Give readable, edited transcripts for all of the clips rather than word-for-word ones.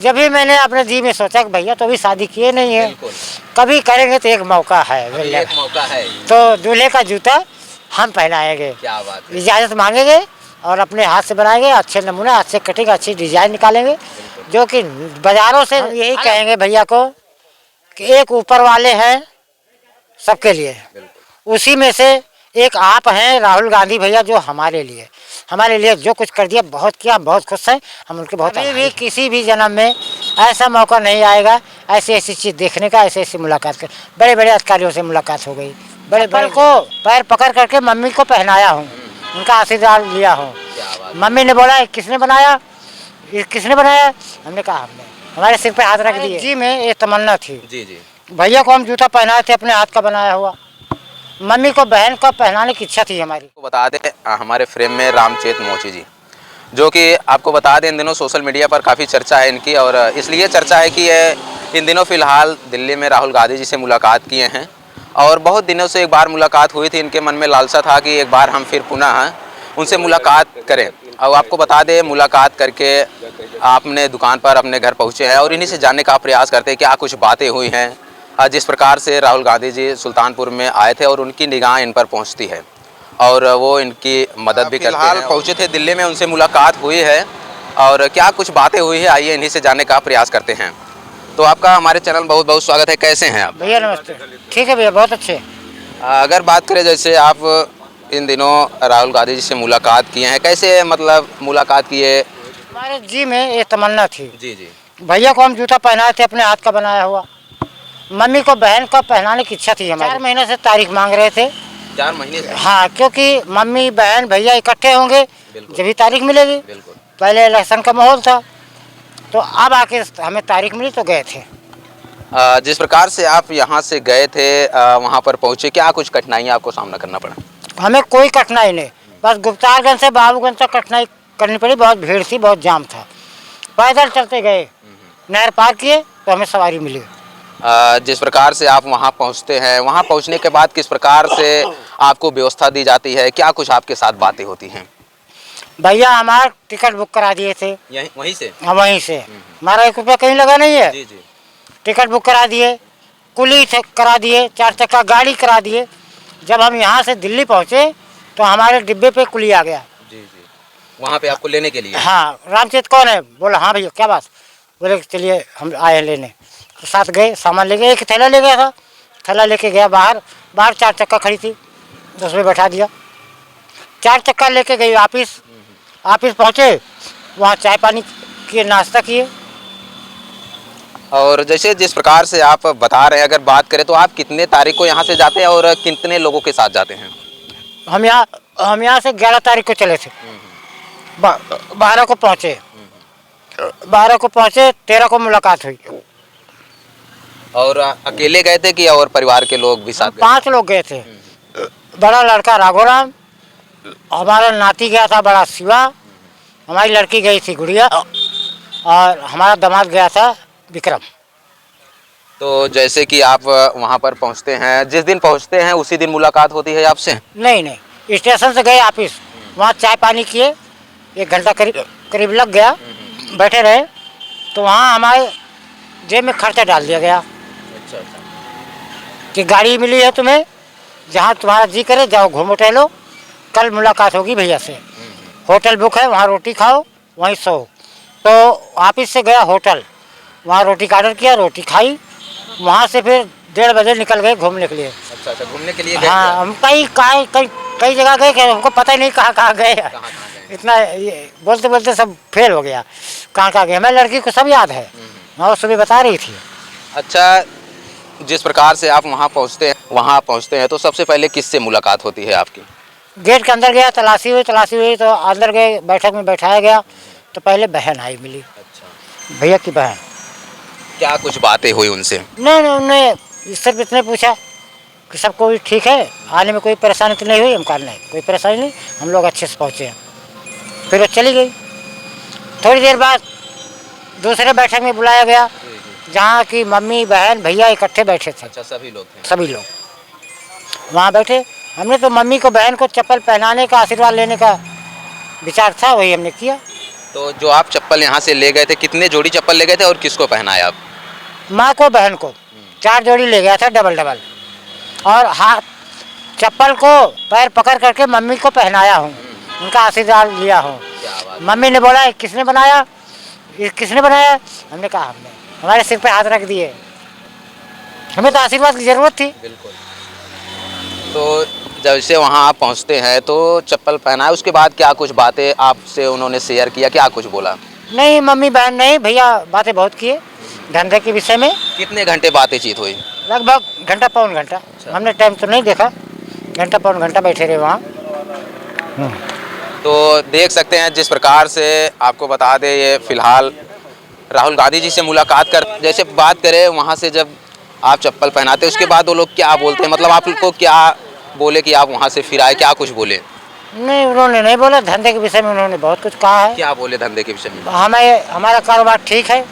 जब भी मैंने अपने जी में सोचा कि भैया तो अभी शादी किए नहीं है, कभी करेंगे तो एक मौका है, एक मौका है तो दूल्हे का जूता हम पहनाएंगे। क्या बात है। इजाज़त मांगेंगे और अपने हाथ से बनाएंगे, अच्छे नमूने, अच्छे कटिंग, अच्छी डिजाइन निकालेंगे, जो कि बाजारों से यही कहेंगे भैया को कि एक ऊपर वाले हैं सबके लिए, उसी में से एक आप हैं राहुल गांधी भैया, जो हमारे लिए जो कुछ कर दिया, बहुत किया, हम बहुत खुश हैं, हम उनके बहुत भी किसी भी जन्म में ऐसा मौका नहीं आएगा ऐसी ऐसी चीज़ देखने का, ऐसी ऐसी मुलाकात कर। बड़े बड़े अधिकारियों से मुलाकात हो गई, बड़े बड़े को पैर पकड़ करके मम्मी को पहनाया हूँ, उनका आशीर्वाद लिया हूँ। मम्मी ने बोला किसने बनाया, ये किसने बनाया, हमने कहा हमने, हमारे सिर पे हाथ रख दिए। जी में ये तमन्ना थी जी जी। भैया को हम जूता पहनाए थे अपने हाथ का बनाया हुआ, मम्मी को बहन को पहनाने की इच्छा थी हमारी। तो बता दें हमारे फ्रेम में रामचेत मोची जी, जो कि आपको बता दें इन दिनों सोशल मीडिया पर काफ़ी चर्चा है इनकी, और इसलिए चर्चा है कि ये इन दिनों फ़िलहाल दिल्ली में राहुल गांधी जी से मुलाकात किए हैं, और बहुत दिनों से एक बार मुलाकात हुई थी। इनके मन में लालसा था कि एक बार हम फिर पुनः उनसे मुलाकात करें, और आपको बता दें मुलाकात करके आपने दुकान पर अपने घर पहुँचे हैं, और इन्हीं से जानने का प्रयास करते हैं क्या कुछ बातें हुई हैं, जिस प्रकार से राहुल गांधी जी सुल्तानपुर में आए थे और उनकी निगाह इन पर पहुँचती है, और वो इनकी मदद भी करते हैं। पहुँचे थे दिल्ली में, उनसे मुलाकात हुई है, और क्या कुछ बातें हुई है आइए इन्हीं से जानने का प्रयास करते हैं। तो आपका हमारे चैनल बहुत बहुत स्वागत है। कैसे हैं आप? भैया नमस्ते। ठीक है भैया, बहुत अच्छे। अगर बात करें जैसे आप इन दिनों राहुल गांधी जी से मुलाकात किए हैं, कैसे मतलब मुलाकात किए? हमारे जी में ये तमन्ना थी जी जी। भैया को हम जूता पहनाए थे अपने हाथ का बनाया हुआ, मम्मी को बहन को पहनाने की इच्छा थी हमारी। 4 महीने से तारीख मांग रहे थे। 4 महीने से? हाँ, क्योंकि मम्मी बहन भैया इकट्ठे होंगे जब भी तारीख मिलेगी। पहले इलेक्शन का माहौल था, तो अब आके हमें तारीख मिली तो गए थे। जिस प्रकार से आप यहाँ से गए थे वहाँ पर पहुँचे, क्या कुछ कठिनाइयाँ आपको सामना करना पड़ा? हमें कोई कठिनाई नहीं, बस गुप्तारगंज से बाबूगंज तक कठिनाई करनी पड़ी, बहुत भीड़ थी, बहुत जाम था। पैदल चलते गए, नहर पार किए तो हमें सवारी मिली। जिस प्रकार से आप वहाँ पहुँचते हैं, वहाँ पहुँचने के बाद किस प्रकार से आपको व्यवस्था दी जाती है, क्या कुछ आपके साथ बातें होती हैं? भैया हमारा टिकट बुक करा दिए थे वहीं से? हाँ, वहीं से। हमारा 1 रुपया कहीं लगा नहीं है। जी जी। टिकट बुक करा दिए, कुली करा दिए, 4 चक्का गाड़ी करा दिए। जब हम यहाँ से दिल्ली पहुँचे तो हमारे डिब्बे पे कुली आ गया। जी जी। वहाँ पे आपको लेने के लिए? हाँ, रामचेत कौन है? बोला हाँ भैया क्या बात? बोले चलिए हम आए हैं लेने। तो साथ गए, सामान ले गए, एक थैला ले गया था, थैला लेके गया बाहर 4 चक्का खड़ी थी, उसमें बैठा दिया। 4 चक्का लेके गई ऑफिस पहुँचे, वहाँ चाय पानी किए, नाश्ता किए। और जैसे जिस प्रकार से आप बता रहे हैं, अगर बात करें तो आप कितने तारीख को यहाँ से जाते हैं और कितने लोगों के साथ जाते हैं? हम यहाँ से 11 तारीख को चले थे, 12 को पहुँचे, 13 को मुलाकात हुई। और अकेले गए थे कि और परिवार के लोग भी साथ गए? 5 लोग गए थे। बड़ा लड़का राघोराम, हमारा नाती गया था बड़ा शिवा, हमारी लड़की गई थी गुड़िया, और हमारा दामाद गया था विक्रम। तो जैसे कि आप वहाँ पर पहुँचते हैं, जिस दिन पहुँचते हैं उसी दिन मुलाकात होती है आपसे? नहीं, स्टेशन से गए ऑफिस, वहाँ चाय पानी किए, 1 घंटा करीब लग गया, बैठे रहे, तो वहाँ हमारे जेब में खर्चा डाल दिया गया। अच्छा अच्छा। कि गाड़ी मिली है तुम्हें, जहाँ तुम्हारा जी करे जाओ घूमो टहलो, कल मुलाकात होगी भैया से, होटल बुक है, वहाँ रोटी खाओ, वहीं सो। तो ऑफिस से गया होटल, वहाँ रोटी का ऑर्डर किया, रोटी खाई, वहाँ से फिर 1:30 बजे निकल गए घूमने के लिए। अच्छा अच्छा, घूमने के लिए गए? हाँ, हम कई जगह गए, हमको पता ही नहीं कहाँ गए। इतना ये बोलते बोलते सब फेल हो गया, कहाँ गए। हमारी लड़की को सब याद है, और सुबह बता रही थी। अच्छा, जिस प्रकार से आप वहाँ पहुँचते हैं तो सबसे पहले किससे मुलाकात होती है आपकी? गेट के अंदर गया, तलाशी हुई तो अंदर गए, बैठक में बैठाया गया, तो पहले बहन आई मिली। अच्छा। भैया की बहन। क्या कुछ बातें हुई उनसे? नहीं, उन्होंने सिर्फ इतने पूछा कि सब कोई ठीक है, आने में कोई परेशानी तो नहीं हुई? हम कहा नहीं, कोई परेशानी नहीं, हम लोग अच्छे से पहुँचे हैं। फिर वो चली गई। थोड़ी देर बाद दूसरे बैठक में बुलाया गया, जहाँ की मम्मी बहन भैया इकट्ठे बैठे थे। अच्छा, सभी लोग थे? सभी लोग वहाँ बैठे। हमने तो मम्मी को बहन को चप्पल पहनाने का आशीर्वाद लेने का विचार था, वही हमने किया। तो जो आप चप्पल यहाँ से ले गए थे, कितने जोड़ी चप्पल ले गए थे और किसको पहनाया आप? माँ को बहन को 4 जोड़ी ले गया था डबल डबल, और हाथ चप्पल को पैर पकड़ करके मम्मी को पहनाया हूँ, उनका आशीर्वाद लिया हूँ। मम्मी ने बोला किसने बनाया, ये किसने बनाया? हमने कहा हमने, हमारे सिर पे हाथ रख दिए, हमें तो आशीर्वाद की ज़रूरत थी। बिल्कुल। तो जैसे वहाँ आप पहुँचते हैं तो चप्पल पहनाए, उसके बाद क्या कुछ बातें आपसे उन्होंने शेयर किया, क्या कुछ बोला? नहीं मम्मी बहन नहीं, भैया बातें बहुत किए धंधे के विषय में। कितने घंटे बातचीत हुई? लगभग घंटा पौन घंटा, हमने टाइम तो नहीं देखा, घंटा पौन घंटा बैठे रहे वहाँ। तो देख सकते हैं जिस प्रकार से आपको बता दें, ये फिलहाल राहुल गांधी जी से मुलाकात कर, जैसे बात करें वहाँ से जब आप चप्पल पहनाते उसके बाद वो लोग क्या बोलते हैं, मतलब आपको क्या बोले कि आप वहाँ से फिर आए, क्या कुछ बोले? नहीं उन्होंने नहीं बोला, धंधे के विषय में उन्होंने बहुत कुछ कहा है। क्या बोले धंधे के विषय में? हमारा कारोबार ठीक है,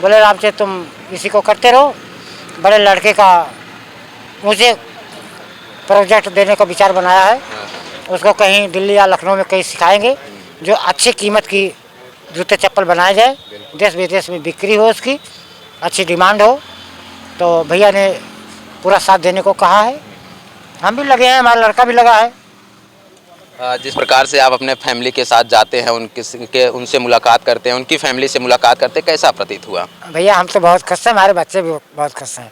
बोले रामचंद्र तुम इसी को करते रहो, बड़े लड़के का मुझे प्रोजेक्ट देने का विचार बनाया है, उसको कहीं दिल्ली या लखनऊ में कहीं सिखाएंगे, जो अच्छी कीमत की जूते चप्पल बनाए जाए, देश विदेश में बिक्री हो, उसकी अच्छी डिमांड हो। तो भैया ने पूरा साथ देने को कहा है, हम भी लगे हैं, हमारा लड़का भी लगा है। जिस प्रकार से आप अपने फैमिली के साथ जाते हैं, उनसे मुलाकात करते हैं, उनकी फैमिली से मुलाकात करते हैं, कैसा प्रतीत हुआ? भैया हम तो बहुत खुश हैं, हमारे बच्चे भी बहुत खुश हैं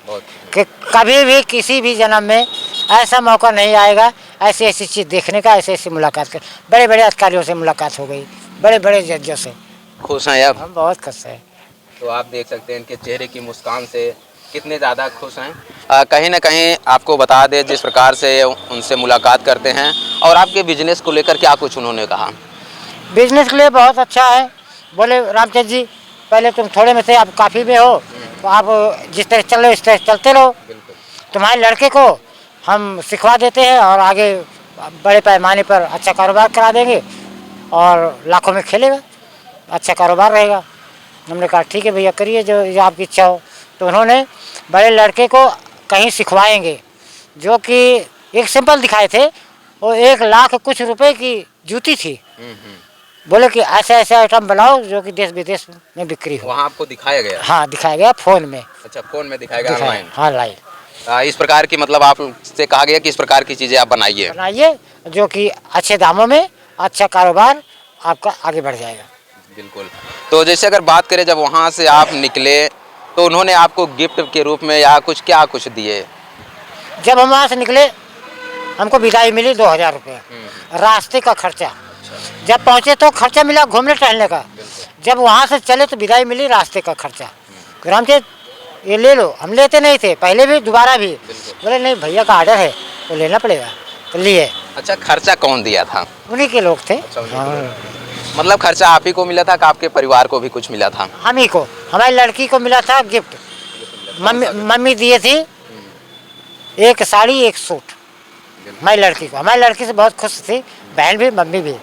कि कभी भी किसी भी जन्म में ऐसा मौका नहीं आएगा ऐसी ऐसी चीज़ देखने का, ऐसी ऐसी मुलाकात कर, बड़े बड़े अधिकारियों से मुलाकात हो गई, बड़े बड़े जजों से। खुश हैं आप? हम बहुत खुश हैं। तो आप देख सकते हैं इनके चेहरे की मुस्कान से कितने ज़्यादा खुश हैं। कहीं ना कहीं आपको बता दें जिस प्रकार से उनसे मुलाकात करते हैं, और आपके बिजनेस को लेकर क्या कुछ उन्होंने कहा? बिजनेस के लिए बहुत अच्छा है, बोले रामचंद्र जी पहले तुम थोड़े में थे, अब काफ़ी में हो, तो आप जिस तरह चल रहे इस तरह चलते रहो, तुम्हारे लड़के को हम सिखवा देते हैं और आगे बड़े पैमाने पर अच्छा कारोबार करा देंगे और लाखों में खेलेगा, अच्छा कारोबार रहेगा। हमने कहा ठीक है भैया करिए जो आपकी इच्छा हो। तो उन्होंने बड़े लड़के को कहीं सिखवाएंगे, जो कि एक सिंपल दिखाए थे, वो 1 लाख कुछ रुपए की जूती थी, बोले कि ऐसे ऐसे आइटम बनाओ जो कि देश विदेश में बिक्री हो। वहाँ आपको दिखाया गया? हाँ दिखाया गया फ़ोन में। अच्छा, फ़ोन में दिखाया गया, ऑनलाइन? हाँ लाइन। इस प्रकार की, मतलब आपसे कहा गया कि इस प्रकार की चीज़ें आप बनाइए जो कि अच्छे दामों में अच्छा कारोबार आपका आगे बढ़ जाएगा। बिल्कुल। तो जैसे अगर बात करें जब वहाँ से आप निकले तो उन्होंने आपको गिफ्ट के रूप में या कुछ क्या कुछ दिए? जब हम वहाँ से निकले हमको विदाई मिली 2000 रुपये, रास्ते का खर्चा। जब पहुँचे तो खर्चा मिला घूमने टहलने का, जब वहाँ से चले तो विदाई मिली रास्ते का खर्चा। रामचंद्र ये ले लो, हम लेते नहीं थे पहले भी दोबारा भी, बोले नहीं भैया का आर्डर है तो लेना पड़ेगा, तो लिए। अच्छा, खर्चा कौन दिया था? उन्हीं के लोग थे। मतलब खर्चा आप ही को मिला था कि आपके परिवार को भी कुछ मिला था? हम ही को, हमारी लड़की को मिला था गिफ्ट, मम्मी दिए थी 1 साड़ी 1 सूट हमारी लड़की को। हमारी लड़की से बहुत खुश थी, बहन भी मम्मी भी।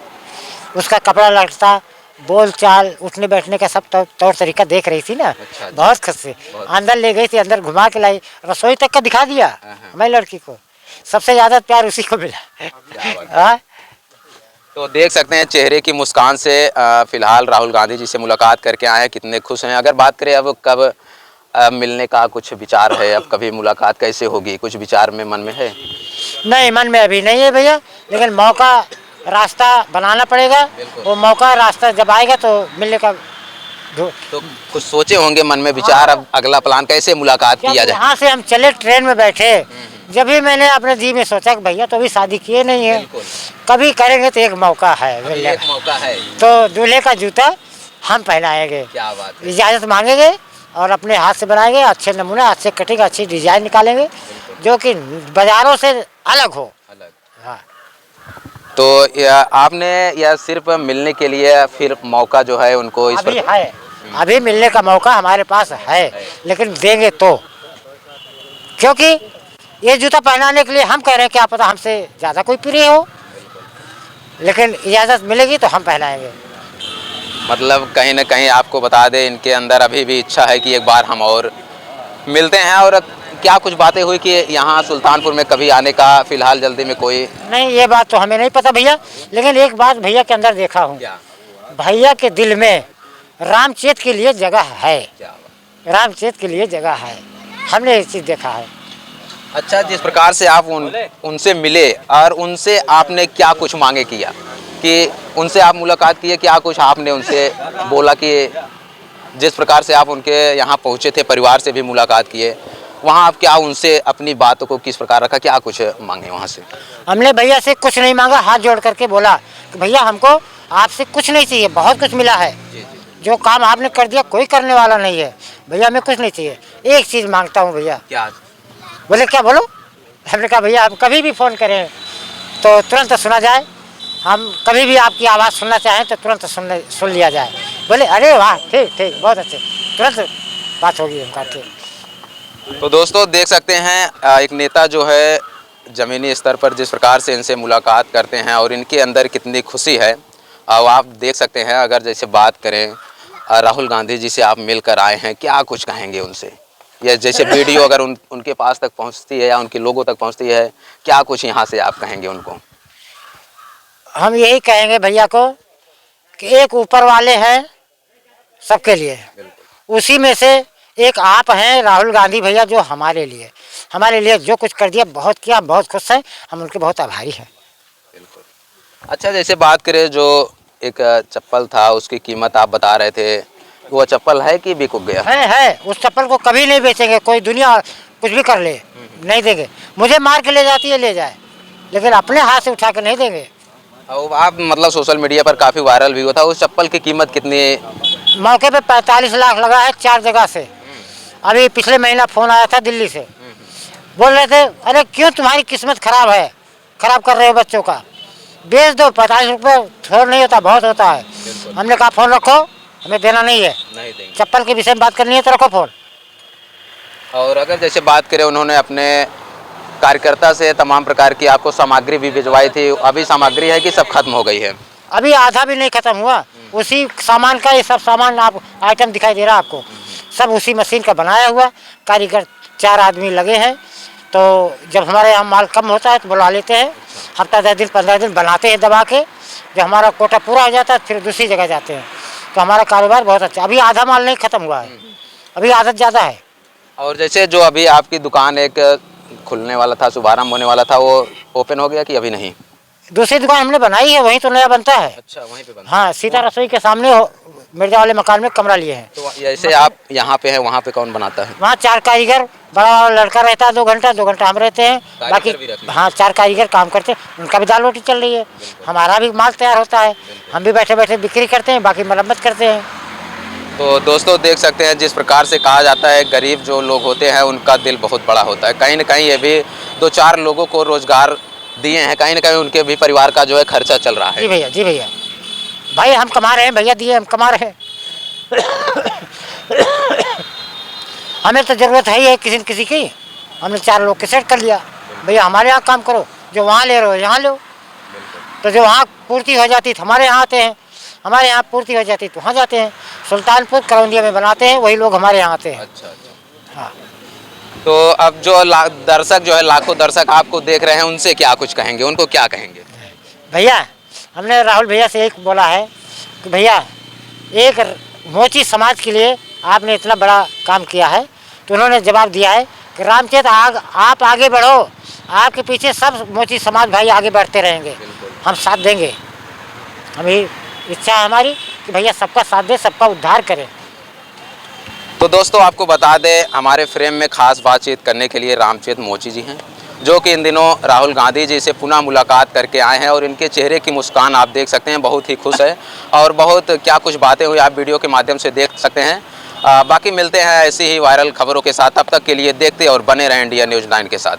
उसका कपड़ा लड़ता, बोल चाल, उठने बैठने का सब तौर तरीका देख रही थी ना। अच्छा, बहुत खुश थी। अंदर ले गई थी, अंदर घुमा के लाई, रसोई तक का दिखा दिया हमारी लड़की को। सबसे ज़्यादा प्यार उसी को मिला। तो देख सकते हैं चेहरे की मुस्कान से फिलहाल राहुल गांधी जी से मुलाकात करके आए हैं, कितने खुश हैं। अगर बात करें अब कब मिलने का कुछ विचार है, अब कभी मुलाकात कैसे होगी, कुछ विचार में मन में है? नहीं, मन में अभी नहीं है भैया, लेकिन मौका रास्ता बनाना पड़ेगा। वो मौका रास्ता जब आएगा तो मिलने का। तो कुछ सोचे होंगे मन में विचार, अब अगला प्लान कैसे मुलाकात किया जाए? यहाँ से हम चले ट्रेन में बैठे, जब भी मैंने अपने जी में सोचा कि भैया तो अभी शादी किए नहीं है, कभी करेंगे तो एक मौका है, एक मौका है तो दूल्हे का जूता हम पहनाएंगे। क्या बात है। इजाज़त मांगेंगे और अपने हाथ से बनाएंगे, अच्छे नमूने, अच्छे कटिंग, अच्छी डिजाइन निकालेंगे जो कि बाजारों से अलग हो। हाँ। तो आपने या सिर्फ मिलने के लिए फिर मौका जो है उनको इस अभी है, अभी मिलने का मौका हमारे पास है, लेकिन देंगे तो, क्योंकि ये जूता पहनाने के लिए हम कह रहे हैं, क्या पता हमसे ज़्यादा कोई प्रिय हो, लेकिन इजाज़त मिलेगी तो हम पहनाएंगे। मतलब कहीं ना कहीं आपको बता दें, इनके अंदर अभी भी इच्छा है कि एक बार हम और मिलते हैं। और क्या कुछ बातें हुई कि यहाँ सुल्तानपुर में कभी आने का फिलहाल जल्दी में कोई? नहीं, ये बात तो हमें नहीं पता भैया, लेकिन एक बात भैया के अंदर देखा हूँ, भैया के दिल में रामचेत के लिए जगह है, रामचेत के लिए जगह है, हमने ये चीज़ देखा है। अच्छा, जिस प्रकार से आप उनसे मिले और उनसे आपने क्या कुछ मांगे किया कि उनसे आप मुलाकात किए, क्या कुछ आपने उनसे बोला कि जिस प्रकार से आप उनके यहाँ पहुँचे थे, परिवार से भी मुलाकात किए, वहाँ आप क्या उनसे अपनी बातों को किस प्रकार रखा, क्या कुछ मांगे वहाँ से? हमने भैया से कुछ नहीं मांगा, हाथ जोड़ करके बोला कि भैया हमको आपसे कुछ नहीं चाहिए, बहुत कुछ मिला है। जो काम आपने कर दिया कोई करने वाला नहीं है, भैया हमें कुछ नहीं चाहिए, एक चीज़ मांगता हूँ भैया। क्या? बोले क्या बोलो? हमने कहा भैया आप कभी भी फ़ोन करें तो तुरंत सुना जाए, हम कभी भी आपकी आवाज़ सुनना चाहें तो तुरंत सुन लिया जाए। बोले अरे वाह, ठीक ठीक, बहुत अच्छे, तुरंत बात होगी उनका। ठीक। तो दोस्तों देख सकते हैं एक नेता जो है ज़मीनी स्तर पर जिस प्रकार से इनसे मुलाकात करते हैं और इनके अंदर कितनी खुशी है, आप देख सकते हैं। अगर जैसे बात करें राहुल गांधी जी से आप मिलकर आए हैं, क्या कुछ कहेंगे उनसे, या जैसे वीडियो अगर उनके पास तक पहुंचती है या उनके लोगों तक पहुंचती है, क्या कुछ यहाँ से आप कहेंगे उनको? हम यही कहेंगे भैया को कि एक ऊपर वाले हैं सबके लिए, उसी में से एक आप हैं राहुल गांधी भैया, जो हमारे लिए जो कुछ कर दिया, बहुत किया, बहुत खुश हैं, हम उनके बहुत आभारी हैं। बिल्कुल। अच्छा, जैसे बात करें जो एक चप्पल था उसकी कीमत आप बता रहे थे, वो चप्पल है कि बिक गया? है, उस चप्पल को कभी नहीं बेचेंगे, कोई दुनिया कुछ भी कर ले नहीं देंगे। मुझे मार के ले जाती है ले जाए, लेकिन अपने हाथ से उठा के नहीं देंगे। और आप मतलब सोशल मीडिया पर काफ़ी वायरल भी हुआ था, उस चप्पल की कीमत कितनी? मौके पे 45 लाख लगा है 4 जगह से। अभी पिछले महीना फ़ोन आया था दिल्ली से, बोल रहे थे अरे क्यों तुम्हारी किस्मत खराब है, खराब कर रहे हो बच्चों का, बेच दो, 45 रुपये थोड़ा नहीं होता, बहुत होता है। हमने कहा फ़ोन रखो, हमें देना नहीं है, नहीं देंगे। चप्पल के विषय में बात करनी है तो रखो फ़ोन। और अगर जैसे बात करें, उन्होंने अपने कार्यकर्ता से तमाम प्रकार की आपको सामग्री भी भिजवाई थी, अभी सामग्री है कि सब खत्म हो गई है? अभी आधा भी नहीं ख़त्म हुआ, उसी सामान का ये सब सामान आप आइटम दिखाई दे रहा है आपको, सब उसी मशीन का बनाया हुआ। कारीगर 4 आदमी लगे हैं, तो जब हमारे यहाँ माल कम होता है तो बुला लेते हैं, हफ्ता 10 दिन 15 दिन बनाते हैं दबा के, जब हमारा कोटा पूरा हो जाता है फिर दूसरी जगह जाते हैं। तो हमारा कारोबार बहुत अच्छा, अभी आधा माल नहीं ख़त्म हुआ है, अभी आदत ज़्यादा है। और जैसे जो अभी आपकी दुकान एक खुलने वाला था, शुभारंभ होने वाला था, वो ओपन हो गया कि अभी नहीं? दूसरी दुकान हमने बनाई है, वहीं तो नया बनता है। अच्छा, वहीं पे बना। हाँ, सीता रसोई के सामने मिर्जा वाले मकान में कमरा लिए हैं। तो जैसे आप यहाँ पे हैं, वहाँ पे कौन बनाता है? वहाँ 4 कारीगर, बड़ा वाला लड़का रहता है 2 घंटा हम रहते हैं, बाकी हाँ 4 कारीगर काम करते हैं, उनका भी दाल रोटी चल रही है, हमारा भी माल तैयार होता है, हम भी बैठे बैठे बिक्री करते हैं, बाकी मरम्मत करते हैं। तो दोस्तों देख सकते हैं जिस प्रकार से कहा जाता है गरीब जो लोग होते हैं उनका दिल बहुत बड़ा होता है। कहीं ना कहीं ये भी 2-4 लोगों को रोजगार दिए हैं, कहीं ना कहीं उनके भी परिवार का जो है खर्चा चल रहा है। जी भैया भाई हम कमा रहे हैं, भैया दिए हम कमा रहे हैं। हमें तो ज़रूरत है ही है किसी की, हमने 4 लोग के सेट कर लिया, भैया हमारे यहाँ काम करो, जो वहाँ ले रहे हो यहाँ लो। तो जो वहाँ पूर्ति हो जाती तो हमारे यहाँ आते हैं, हमारे यहाँ पूर्ति हो जाती तो वहाँ जाते हैं। सुल्तानपुर करौंदिया में बनाते हैं, वही लोग हमारे यहाँ आते हैं। अच्छा। हाँ। तो अब जो दर्शक जो है, लाखों दर्शक आपको देख रहे हैं, उनसे क्या कुछ कहेंगे, उनको क्या कहेंगे? भैया हमने राहुल भैया से एक बोला है कि भैया एक मोची समाज के लिए आपने इतना बड़ा काम किया है, तो उन्होंने जवाब दिया है कि रामचेत आप आगे बढ़ो, आपके पीछे सब मोची समाज भाई आगे बढ़ते रहेंगे, हम साथ देंगे। हमें इच्छा है हमारी कि भैया सबका साथ दे, सबका उद्धार करें। तो दोस्तों आपको बता दें, हमारे फ्रेम में खास बातचीत करने के लिए रामचेत मोची जी हैं, जो कि इन दिनों राहुल गांधी जी से पुनः मुलाकात करके आए हैं, और इनके चेहरे की मुस्कान आप देख सकते हैं, बहुत ही खुश है, और बहुत क्या कुछ बातें हुई आप वीडियो के माध्यम से देख सकते हैं। बाकी मिलते हैं ऐसी ही वायरल खबरों के साथ, तब तक के लिए देखते और बने रहें इंडिया न्यूज़ 9 के साथ।